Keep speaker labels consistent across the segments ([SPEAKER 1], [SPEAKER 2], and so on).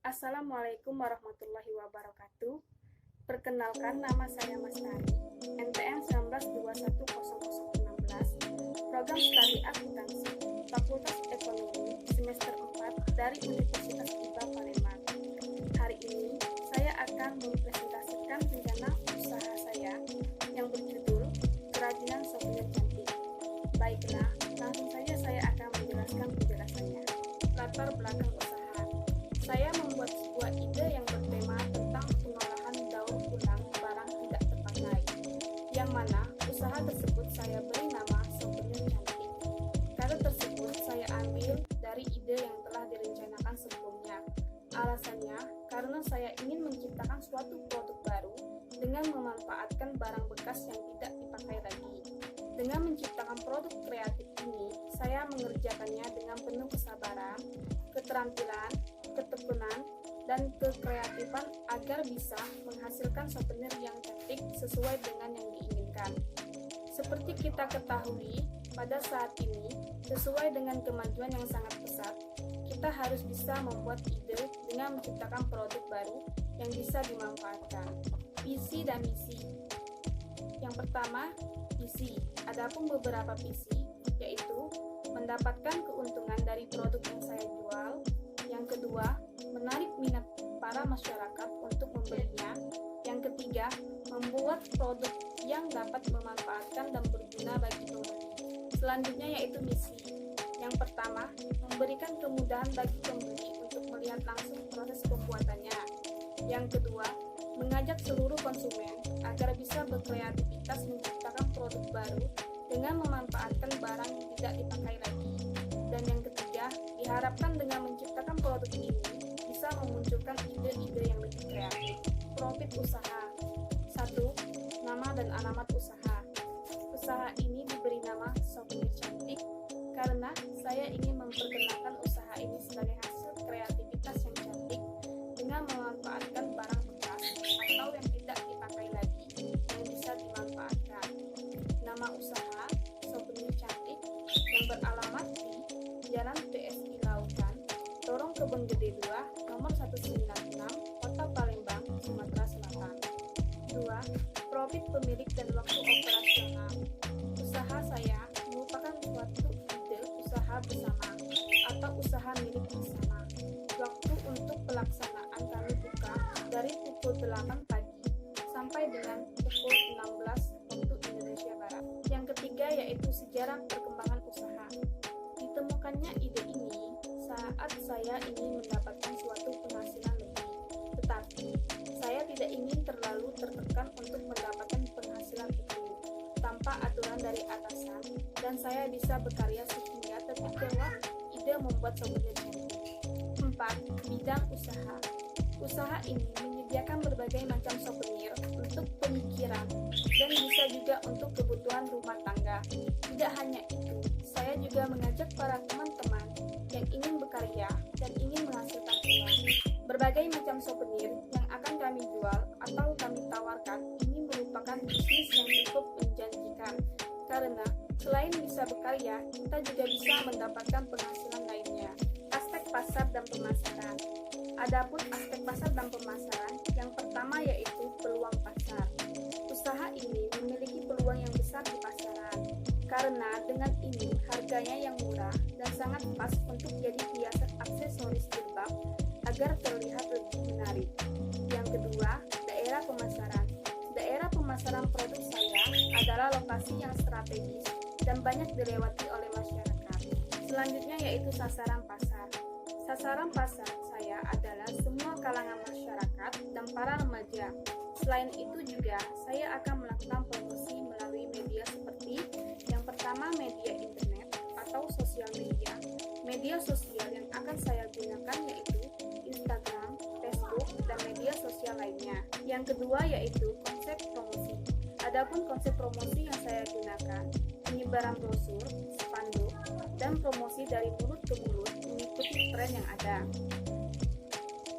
[SPEAKER 1] Assalamualaikum warahmatullahi wabarakatuh. Perkenalkan, nama saya Mas Tari, NPM 19210016, Program Studi Akuntansi, Fakultas Ekonomi, semester 4 dari Universitas IPA Palembang. Hari ini, saya akan mempresentasikan rencana usaha saya yang berjudul Kerajinan Souvenir Cantik. Baiklah, langsung saja saya akan menjelaskan penjelasannya. Latar belakang usaha. Saya membuat sebuah ide yang bertema tentang pengolahan daur ulang barang tidak terpakai, yang mana usaha tersebut saya beri nama Souvenir Cantik. Kata tersebut saya ambil dari ide yang telah direncanakan sebelumnya. Alasannya, karena saya ingin menciptakan suatu produk baru dengan memanfaatkan barang bekas yang tidak dipakai lagi. Dengan menciptakan produk kreatif ini, saya mengerjakannya dengan penuh kesabaran, keterampilan, ketekunan, dan kekreatifan agar bisa menghasilkan souvenir yang cantik sesuai dengan yang diinginkan. Seperti kita ketahui, pada saat ini, sesuai dengan kemajuan yang sangat pesat, kita harus bisa membuat ide dengan menciptakan produk baru yang bisa dimanfaatkan. Visi dan misi. Yang pertama, visi. Adapun beberapa visi, yaitu mendapatkan keuntungan dari produk yang saya jual. Yang kedua, menarik minat para masyarakat untuk membelinya. Yang ketiga, membuat produk yang dapat memanfaatkan dan berguna bagi pembeli. Selanjutnya yaitu misi. Yang pertama, memberikan kemudahan bagi pembeli untuk melihat langsung proses pembuatannya. Yang kedua, mengajak seluruh konsumen agar bisa berkreativitas menciptakan produk baru dengan memanfaatkan barang yang tidak dipakai lagi. Dan yang ketiga, diharapkan dengan menciptakan produk ini bisa memunculkan ide-ide yang lebih kreatif. Profit usaha. 1. Nama dan alamat usaha. Usaha ini diberi nama Souvenir Cantik karena saya ingin memperkenalkan usaha ini sebagai hasil kreativitas yang cantik dengan memanfaatkan barang bekas atau yang tidak dipakai lagi yang bisa dimanfaatkan. Nama usaha Souvenir Cantik yang beralamat di Jalan PSI Lautan, Lorong Kebun Gede 2, nomor 196, Kota Palembang, Sumatera Selatan. 2. Profit pemilik dan waktu operasional. Usaha saya merupakan suatu ide usaha bersama atau usaha milik bersama. Waktu untuk pelaksanaan kami buka dari pukul 8 pagi sampai dengan pukul 16 waktu Indonesia Barat. Yang ketiga yaitu sejarah perkembangan usaha. Ditemukannya ide ini saat saya ingin mendapatkan suatu penghasilan lebih, tetapi saya tidak ingin terlalu tertekan untuk mendapatkan penghasilan itu tanpa aturan dari atasan, dan saya bisa berkarya sehingga terpikirlah ide membuat souvenir cantik. 4. Bidang usaha. Usaha ini menyediakan berbagai macam souvenir untuk pemikiran dan bisa juga untuk kebutuhan rumah tangga. Tidak hanya itu, saya juga mengajak para teman-teman yang ingin berkarya dan ingin menghasilkan uang. Berbagai macam souvenir yang akan kami jual atau kami tawarkan ini merupakan bisnis yang cukup menjanjikan karena selain bisa berkarya, kita juga bisa mendapatkan penghasilan lainnya. Aspek pasar dan pemasaran. Adapun aspek pasar dan pemasaran, yang pertama yaitu peluang pasar. Usaha ini memiliki peluang yang besar di pasaran karena dengan ini harganya yang murah dan sangat pas untuk jadi hiasan aksesoris jilbab agar terlihat lebih menarik. Yang kedua, daerah pemasaran. Daerah pemasaran produk saya adalah lokasi yang strategis dan banyak dilewati oleh masyarakat. Selanjutnya yaitu sasaran pasar. Sasaran pasar saya adalah semua kalangan masyarakat dan para remaja. Selain itu juga, saya akan melakukan promosi melalui media seperti yang pertama media internet atau sosial media. Media sosial yang akan saya gunakan yaitu Instagram, Facebook, dan media sosial lainnya. Yang kedua yaitu konsep promosi. Adapun konsep promosi yang saya gunakan, penyebaran brosur, spanduk, dan promosi dari mulut ke mulut mengikuti tren yang ada.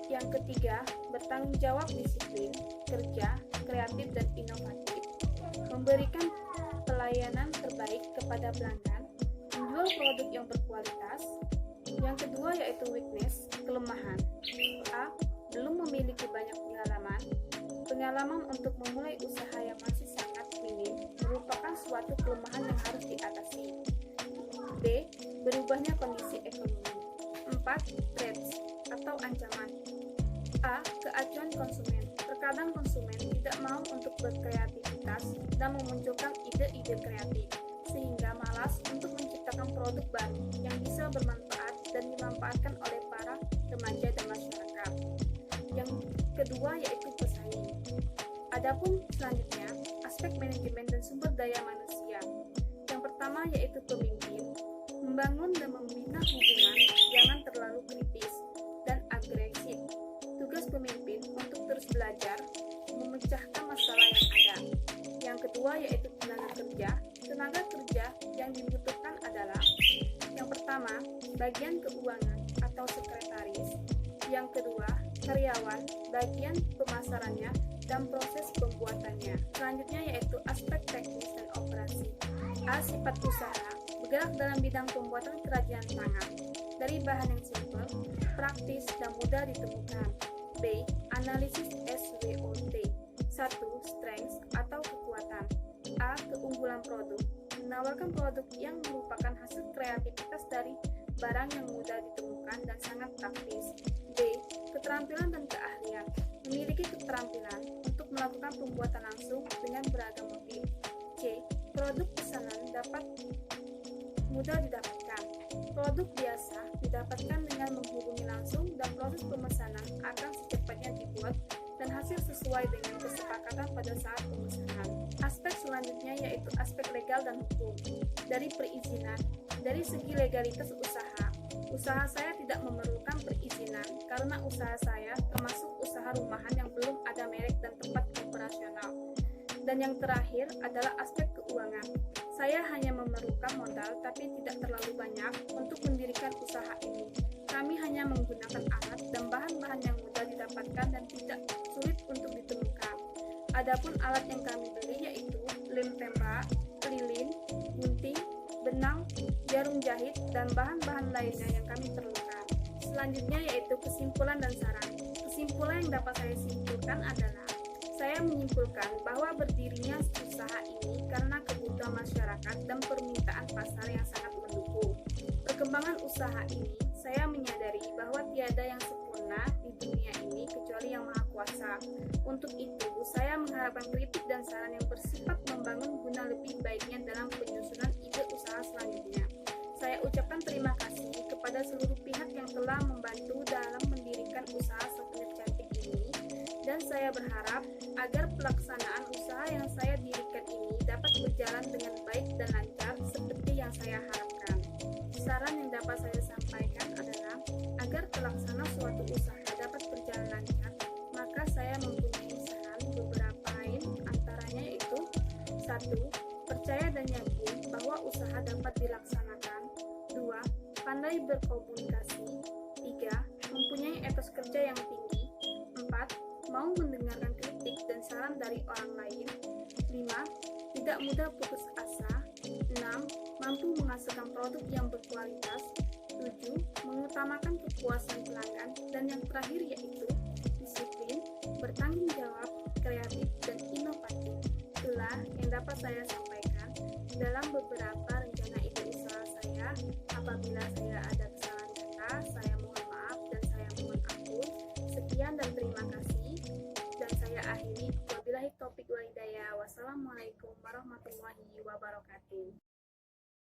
[SPEAKER 1] Yang ketiga, bertanggung jawab disiplin, kerja, kreatif, dan inovatif, memberikan pelayanan terbaik kepada pelanggan, menjual produk yang berkualitas. Yang kedua yaitu weakness, kelemahan. A. pengalaman untuk memulai usaha yang masih sangat minim merupakan suatu kelemahan yang harus diatasi. B. Berubahnya kondisi ekonomi. 4. Threats atau ancaman. A. Keacuan konsumen. Terkadang konsumen tidak mau untuk berkreativitas dan memunculkan ide-ide kreatif, sehingga malas untuk menciptakan produk baru yang bisa bermanfaat dan dimanfaatkan oleh para remaja dan masyarakat. Yang kedua yaitu pesaing. Adapun selanjutnya, aspek manajemen dan sumber daya manusia. Yang pertama yaitu pemimpin, membangun dan membina hubungan jangan terlalu kritis dan agresif. Tugas pemimpin untuk terus belajar, memecahkan masalah yang ada. Yang kedua yaitu tenaga kerja. Tenaga kerja yang dibutuhkan adalah yang pertama, bagian keuangan atau sekretaris. Yang kedua, karyawan, bagian pemasarannya dan proses pembuatannya. Selanjutnya yaitu aspek teknis dan operasi. A. Sifat usaha, bergerak dalam bidang pembuatan kerajinan tangan dari bahan yang simpel, praktis, dan mudah ditemukan. B. Analisis SWOT. 1. Strengths atau kekuatan. A. Keunggulan produk, menawarkan produk yang merupakan hasil kreativitas dari barang yang mudah ditemukan dan sangat praktis. B. Keterampilan dan keahlian, memiliki keterampilan untuk melakukan pembuatan langsung dengan beragam motif. C. Produk pesanan dapat mudah didapatkan. Produk biasa didapatkan dengan menghubungi langsung dan proses pemesanan akan secepatnya dibuat dan hasil sesuai dengan kesepakatan pada saat pemesanan. Aspek selanjutnya yaitu aspek legal dan hukum. Dari perizinan, dari segi legalitas usaha saya tidak memerlukan perizinan karena usaha saya termasuk usaha rumahan yang belum ada merek dan tempat operasional. Dan yang terakhir adalah aspek keuangan. Saya hanya memerlukan modal tapi tidak terlalu banyak untuk mendirikan usaha ini. Kami hanya menggunakan alat dan bahan-bahan yang mudah didapatkan dan tidak sulit untuk ditemukan. Adapun alat yang kami beli yaitu lem tembak, lilin, gunting, benang, jarum jahit, dan bahan-bahan lainnya yang kami perlukan. Selanjutnya yaitu kesimpulan dan saran. Kesimpulan yang dapat saya simpulkan adalah saya menyimpulkan bahwa berdirinya usaha ini karena kebutuhan masyarakat dan permintaan pasar yang sangat mendukung. Perkembangan usaha ini, saya menyadari bahwa tiada yang sempurna di dunia ini kecuali Yang Maha Kuasa. Untuk itu, saya mengharapkan kritik dan saran yang bersifat membangun guna lebih baiknya dalam penyusunan ide usaha selanjutnya. Saya ucapkan terima kasih kepada seluruh pihak yang telah membantu dalam mendirikan usaha Souvenir Cantik ini, dan saya berharap agar pelaksanaan usaha yang saya dirikan ini dapat berjalan dengan baik dan lancar seperti yang saya harapkan. Saran yang dapat saya sampaikan adalah agar pelaksana suatu usaha dapat berjalan lancar, maka saya mempunyai saran beberapa lain, antaranya yaitu 1. Percaya dan yakin bahwa usaha dapat dilaksanakan. 2. Pandai berkomunikasi. 3. Mempunyai etos kerja yang tinggi. 4. Mau mendengarkan kritik dan saran dari orang lain. 5. Tidak mudah putus asa. 6. Mampu menghasilkan produk yang berkualitas. 7. Mengutamakan kepuasan pelanggan. Dan yang terakhir yaitu disiplin, bertanggung jawab, kreatif, dan inovatif. Itulah yang dapat saya sampaikan dalam beberapa rencana ide usaha saya. Apabila saya ada kesalahan kata, saya mohon maaf dan saya mohon ampun. Sekian dan terima kasih. Dan saya akhiri. Wabillahi taufiq wal hidayah. Wassalamualaikum warahmatullahi wabarakatuh.